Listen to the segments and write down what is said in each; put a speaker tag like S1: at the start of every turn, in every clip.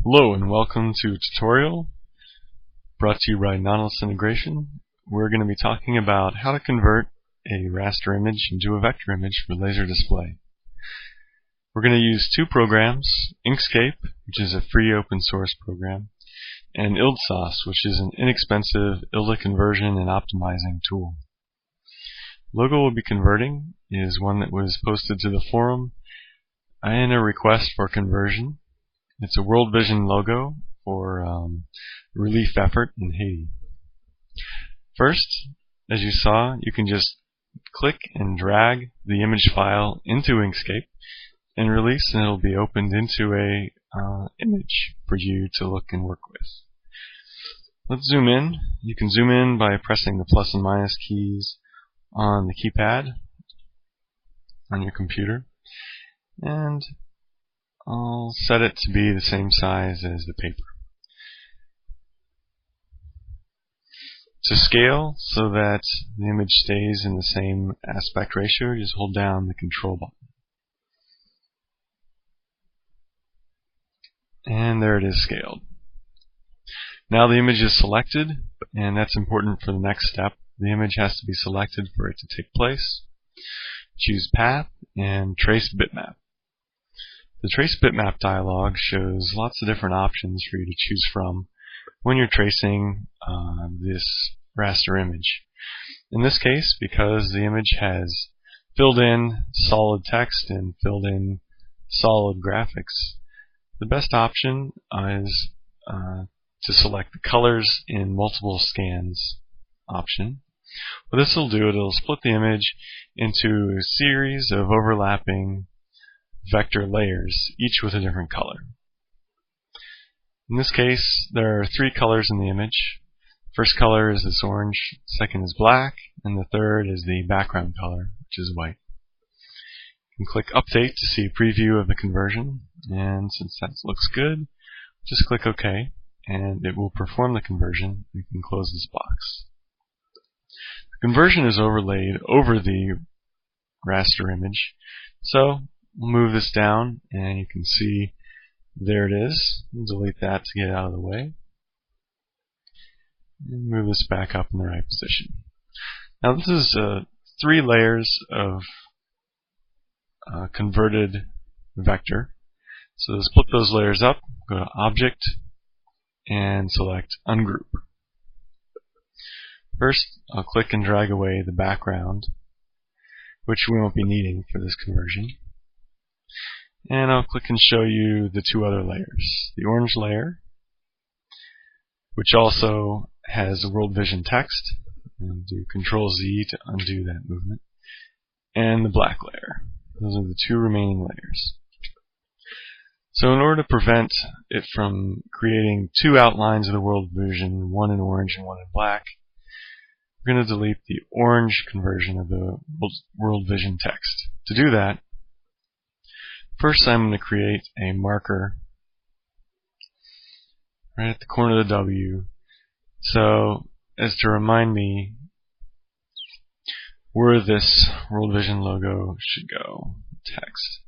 S1: Hello and welcome to a tutorial brought to you by Nautilus Integration. We're going to be talking about how to convert a raster image into a vector image for laser display. We're going to use two programs, Inkscape, which is a free open source program, and ILDSOS, which is an inexpensive ILDA conversion and optimizing tool. The logo we'll be converting is one that was posted to the forum in a request for conversion. It's a World Vision logo for relief effort in Haiti. First, as you saw, you can just click and drag the image file into Inkscape and release, and it'll be opened into a image for you to look and work with. Let's zoom in. You can zoom in by pressing the plus and minus keys on the keypad on your computer, and I'll set it to be the same size as the paper. To scale so that the image stays in the same aspect ratio, just hold down the control button. And there it is scaled. Now the image is selected, and that's important for the next step. The image has to be selected for it to take place. Choose Path and Trace Bitmap. The Trace Bitmap dialog shows lots of different options for you to choose from when you're tracing this raster image. In this case, because the image has filled in solid text and filled in solid graphics, the best option is to select the colors in multiple scans option. What this will do, it'll split the image into a series of overlapping vector layers, each with a different color. In this case, there are three colors in the image. First color is this orange, second is black, and the third is the background color, which is white. You can click Update to see a preview of the conversion, and since that looks good, just click OK, and it will perform the conversion. You can close this box. The conversion is overlaid over the raster image, so we'll move this down, and you can see there it is. We'll delete that to get it out of the way. And move this back up in the right position. Now this is 3 layers of converted vector. So to split those layers up, go to Object and select Ungroup. First, I'll click and drag away the background, which we won't be needing for this conversion. And I'll click and show you the 2 other layers. The orange layer, which also has a World Vision text, and do Control-Z to undo that movement, and the black layer. Those are the 2 remaining layers. So in order to prevent it from creating 2 outlines of the World Vision, one in orange and one in black, we're going to delete the orange conversion of the World Vision text. To do that, first I'm going to create a marker right at the corner of the W, so as to remind me where this World Vision logo should go, text.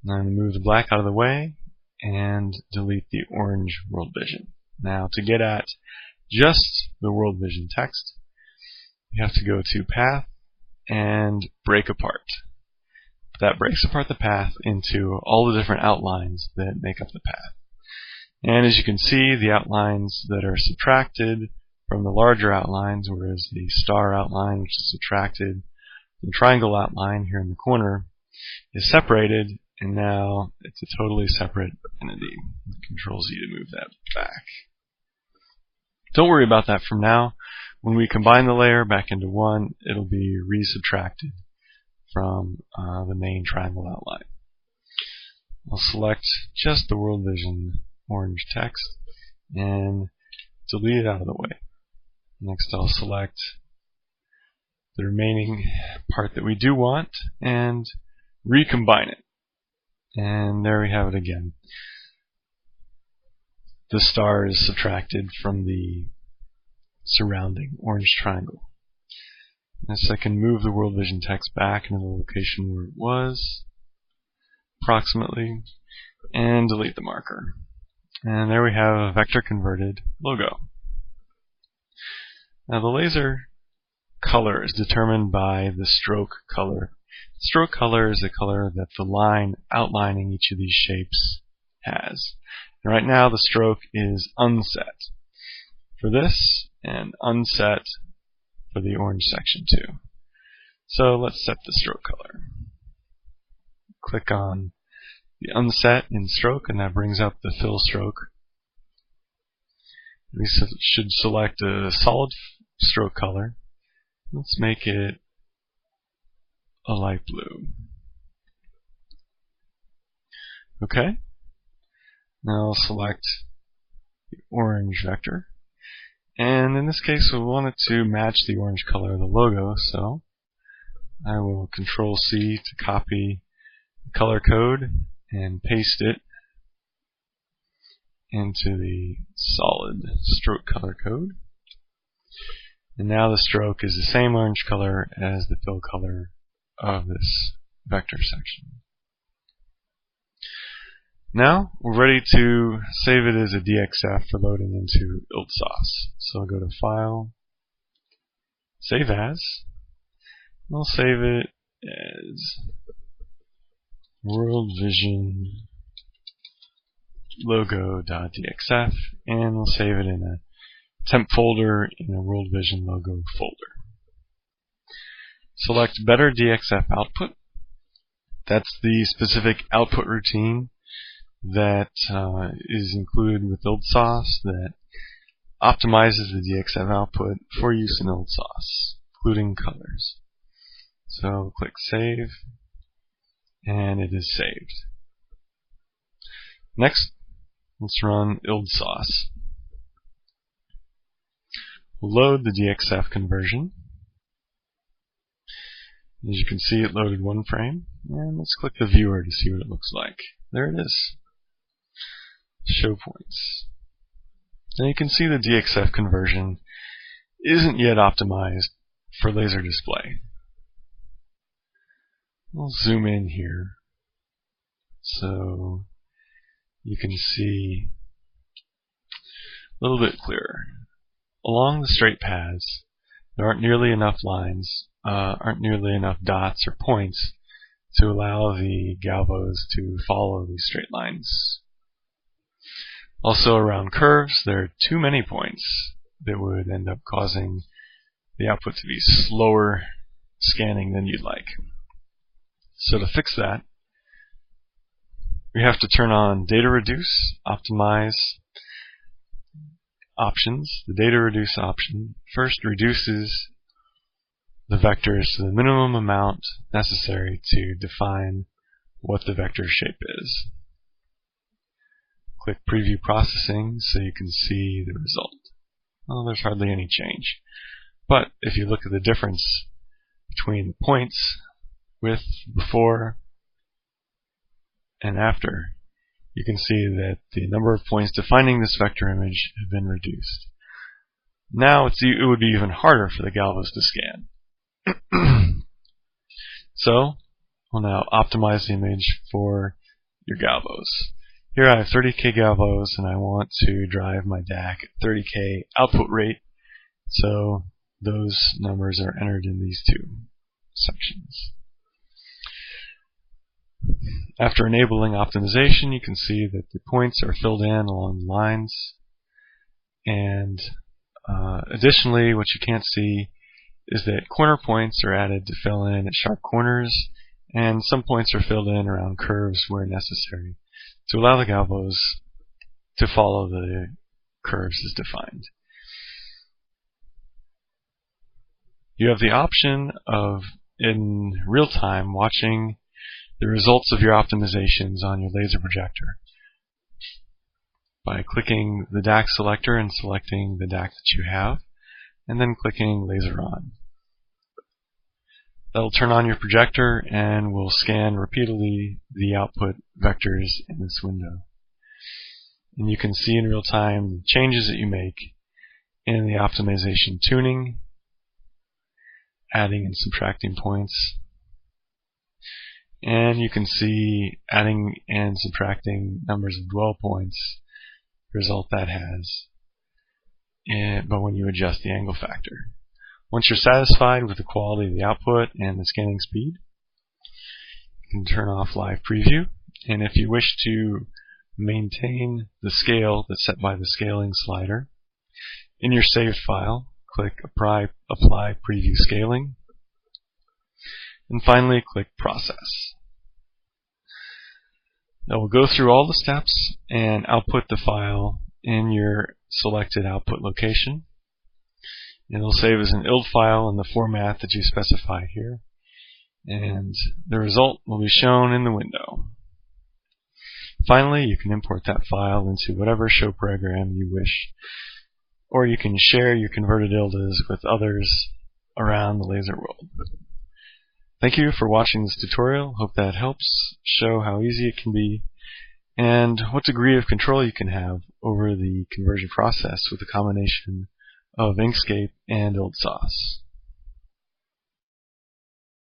S1: And I'm going to move the black out of the way and delete the orange World Vision. Now to get at just the World Vision text, you have to go to Path and Break Apart. That breaks apart the path into all the different outlines that make up the path. And as you can see, the outlines that are subtracted from the larger outlines, whereas the star outline, which is subtracted from the triangle outline here in the corner, is separated, and now it's a totally separate entity. Control-Z to move that back. Don't worry about that for now. When we combine the layer back into one, it'll be resubtracted from the main triangle outline. I'll select just the World Vision orange text and delete it out of the way. Next I'll select the remaining part that we do want and recombine it. And there we have it again. The star is subtracted from the surrounding orange triangle. Next I can move the World Vision text back into the location where it was, approximately, and delete the marker. And there we have a vector converted logo. Now the laser color is determined by the stroke color. Stroke color is the color that the line outlining each of these shapes has. And right now the stroke is unset for this and unset for the orange section too. So let's set the stroke color. Click on the unset in stroke and that brings up the fill stroke. We should select a solid stroke color. Let's make it a light blue. Okay. Now I'll select the orange vector. And in this case we want it to match the orange color of the logo, so I will Control C to copy the color code and paste it into the solid stroke color code. And now the stroke is the same orange color as the fill color of this vector section. Now we're ready to save it as a DXF for loading into ILDSOS. So I'll go to File, Save As, and I'll save it as World Vision logo.dxf, and we'll save it in a temp folder in a World Vision logo folder. Select Better DXF Output. That's the specific output routine that is included with ILDSOS that optimizes the DXF output for use in ILDSOS, including colors. So click Save, and it is saved. Next, let's run ILDSOS. We'll load the DXF conversion. As you can see, it loaded one frame, and let's click the viewer to see what it looks like. There it is. Show points. Now you can see the DXF conversion isn't yet optimized for laser display. I'll zoom in here so you can see a little bit clearer. Along the straight paths, there aren't nearly enough lines, aren't nearly enough dots or points to allow the galvos to follow these straight lines. Also around curves, there are too many points that would end up causing the output to be slower scanning than you'd like. So to fix that, we have to turn on Data Reduce, Optimize options. The Data Reduce option first reduces the vectors to the minimum amount necessary to define what the vector shape is. Click Preview Processing so you can see the result. Well, there's hardly any change. But if you look at the difference between the points with before and after, you can see that the number of points defining this vector image have been reduced. Now it would be even harder for the galvos to scan. So we'll now optimize the image for your galvos. Here I have 30K galvos and I want to drive my DAC at 30K output rate, so those numbers are entered in these two sections. After enabling optimization, you can see that the points are filled in along the lines, and additionally what you can't see is that corner points are added to fill in at sharp corners, and some points are filled in around curves where necessary to allow the galvos to follow the curves as defined. You have the option of, in real time, watching the results of your optimizations on your laser projector by clicking the DAC selector and selecting the DAC that you have, and then clicking Laser On. That will turn on your projector and will scan repeatedly the output vectors in this window. And you can see in real time the changes that you make in the optimization tuning, adding and subtracting points, And you can see adding and subtracting numbers of dwell points, the result that has, but when you adjust the angle factor. Once you're satisfied with the quality of the output and the scanning speed, you can turn off live preview. And if you wish to maintain the scale that's set by the scaling slider, in your saved file, click Apply Preview Scaling, and finally click Process. That will go through all the steps and output the file in your selected output location. It'll save as an ILD file in the format that you specify here, and the result will be shown in the window. Finally, you can import that file into whatever show program you wish, or you can share your converted ILDAs with others around the laser world. Thank you for watching this tutorial. Hope that helps show how easy it can be and what degree of control you can have over the conversion process with a combination of Inkscape and ILDSOS.